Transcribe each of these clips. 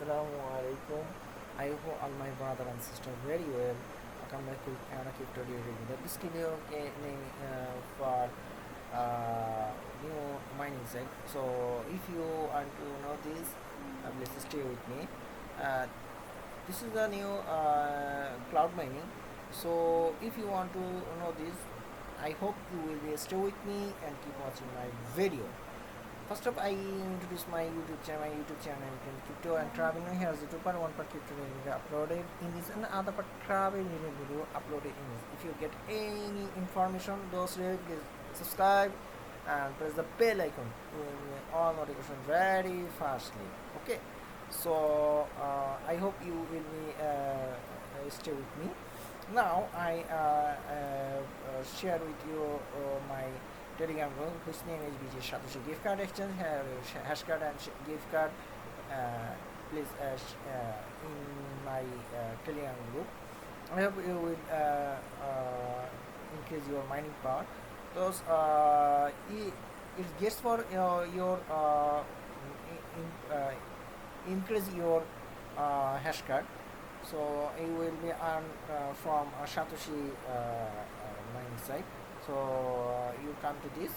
Assalamu alaikum. I hope all my brother and sister very well. Welcome back to Anarchy Tutorial video. This video for new mining site. So if you want to know this, please stay with me. Uh, this is the new cloud mining. So if you want to know this, I hope you will be stay with me and keep watching my video. First up, I introduce my YouTube channel. Crypto and travel. Here is the 2.1 per crypto video uploaded in this and other per travel video uploaded in this. If you get any information, those related, please subscribe and press the bell icon to all notifications very fastly. Okay, so I hope you will be stay with me. Now I share with you my Telegram group, whose name is BG Satoshi Gift Card Exchange. Here hash card and gift card. Please in my Telegram group. I hope you will increase your mining power. Those it gets for your increase your hash card. So it will be earned from Satoshi mining site. So you come to this,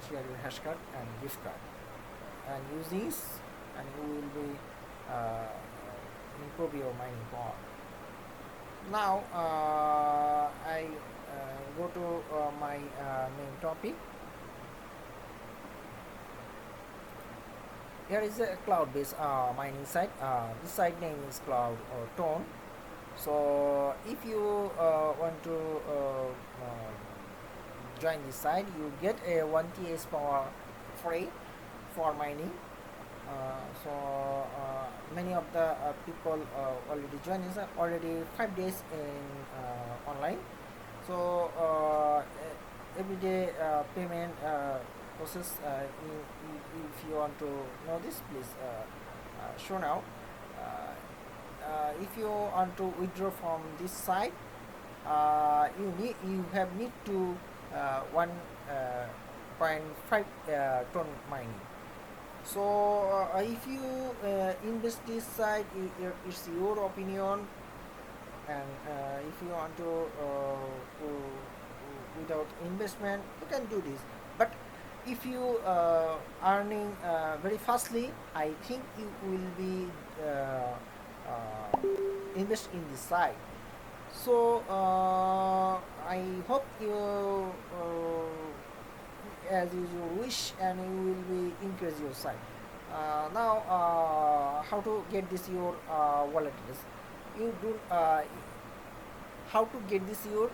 share your hash card and gift card, and use this, and you will be improve your mining power. Now I go to my main topic. Here is a cloud-based mining site. This site name is Cloud or Tone. So if you want to join this site, you get a 1 TS power free for mining. Many of the people already joined this, already 5 days in online. So everyday payment process. If you want to know this, please show now. If you want to withdraw from this site, you have need to 1.5 ton mining. So if you invest this site, it's your opinion, and if you want to without investment, you can do this. But if you earning very fastly, I think you will be invest in this site. So I hope you as you wish, and you will be increase your site. Now how to get this your wallet address? You do how to get this your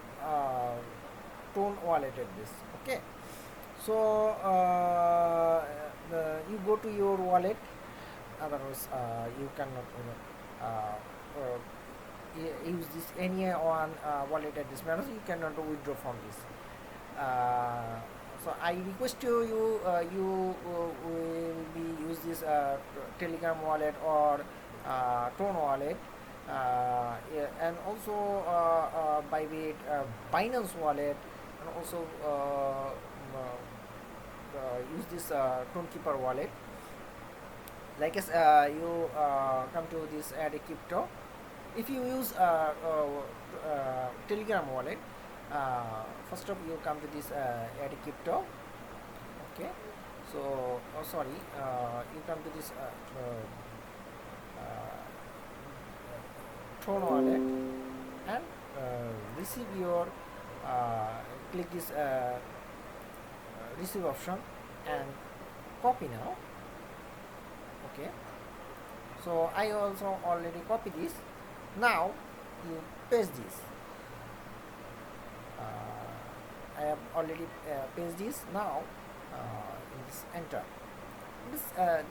Tone wallet address. Okay, so you go to your wallet. Otherwise you cannot use this any one wallet address matters. You cannot withdraw from this. So I request you will be use this Telegram wallet or Tone wallet, and also Bybit, Binance wallet, and also use this Tonekeeper wallet. Like as you come to this add a crypto. If you use Telegram wallet, first up you come to this add a crypto. Okay, so you come to this Tone wallet and receive your click this receive option and copy now. Okay, so I also already copy this. Now you paste this. I have already pasted this. Now this enter.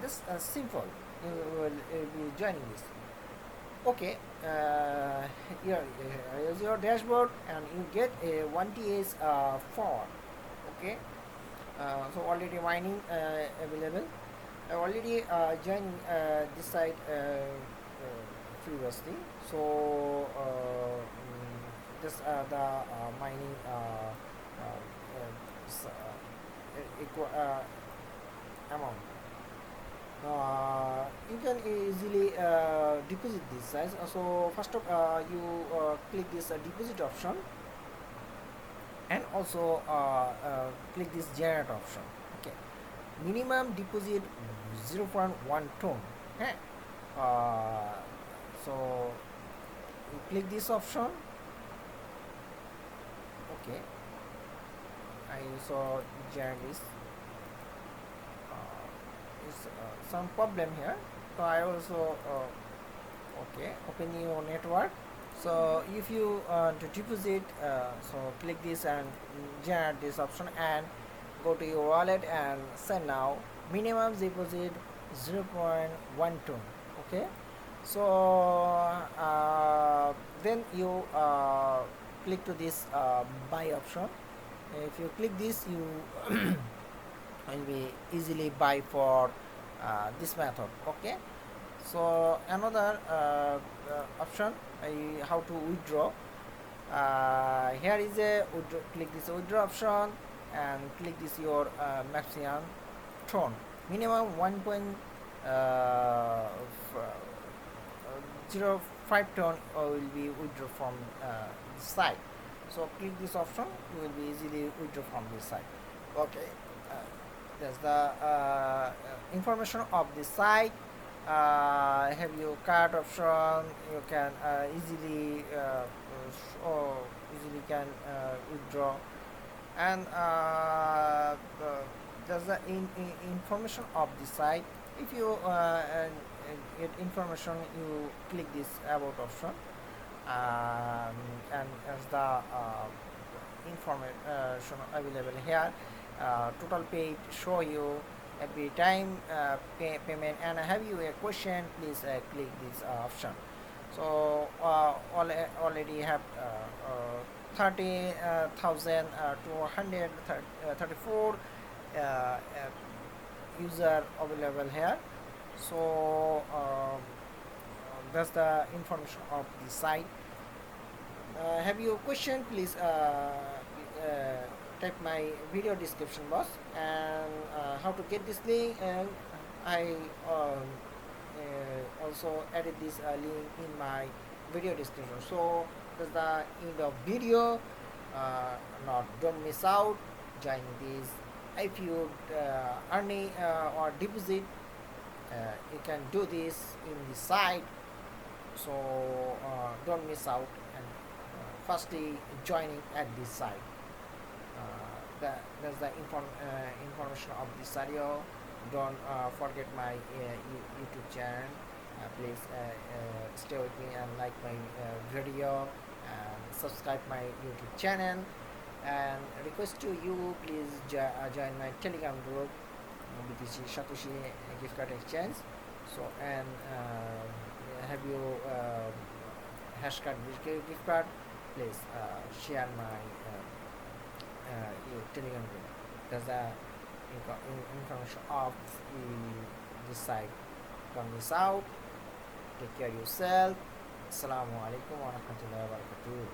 This simple. You will be joining this. Okay, here is your dashboard, and you get a 1 TS forward. Okay, so already mining available. I already joined this site previously. So this the mining equal amount. You can easily deposit this size. So first of you click this deposit option, and also click this generate option. Okay, minimum deposit 0.1 ton. Okay. So you click this option. Okay, I saw generate this. Is some problem here, so I also okay, open your network. So if you to deposit, so click this and generate this option and go to your wallet and send now. Minimum deposit 0.1 ton. Okay, so then you click to this buy option. If you click this, you will be easily buy for this method. Okay, so another option, how to withdraw. Here is a withdraw. Click this withdraw option and click this your maximum ton. Minimum 1.05 ton will be withdraw from the site. So click this option, you will be easily withdraw from this site. Okay, that's the information of the site. Have your card option. You can easily easily can withdraw, and there's the information of the site. If you get information, you click this about option, and as the information available here, total paid show you every time payment. And have you a question, please click this option. So already have 30,234 user available here. So that's the information of the site. Have you a question, please type my video description box, and how to get this link, and I also added this link in my video description. So that's the end of video. Not don't miss out, join this. If you earning or deposit, you can do this in the site. So don't miss out, and firstly joining at this site. That's the information of this video. Don't forget my YouTube channel. Please stay with me and like my video and subscribe my YouTube channel. And request to you, please join my Telegram group, BTC Satoshi gift card exchange. So, and have you hash card gift card, please share my Telegram group. That's the information of this site. Don't miss out. Take care of yourself. Assalamu alaikum wa rahmatullahi wa barakatuh.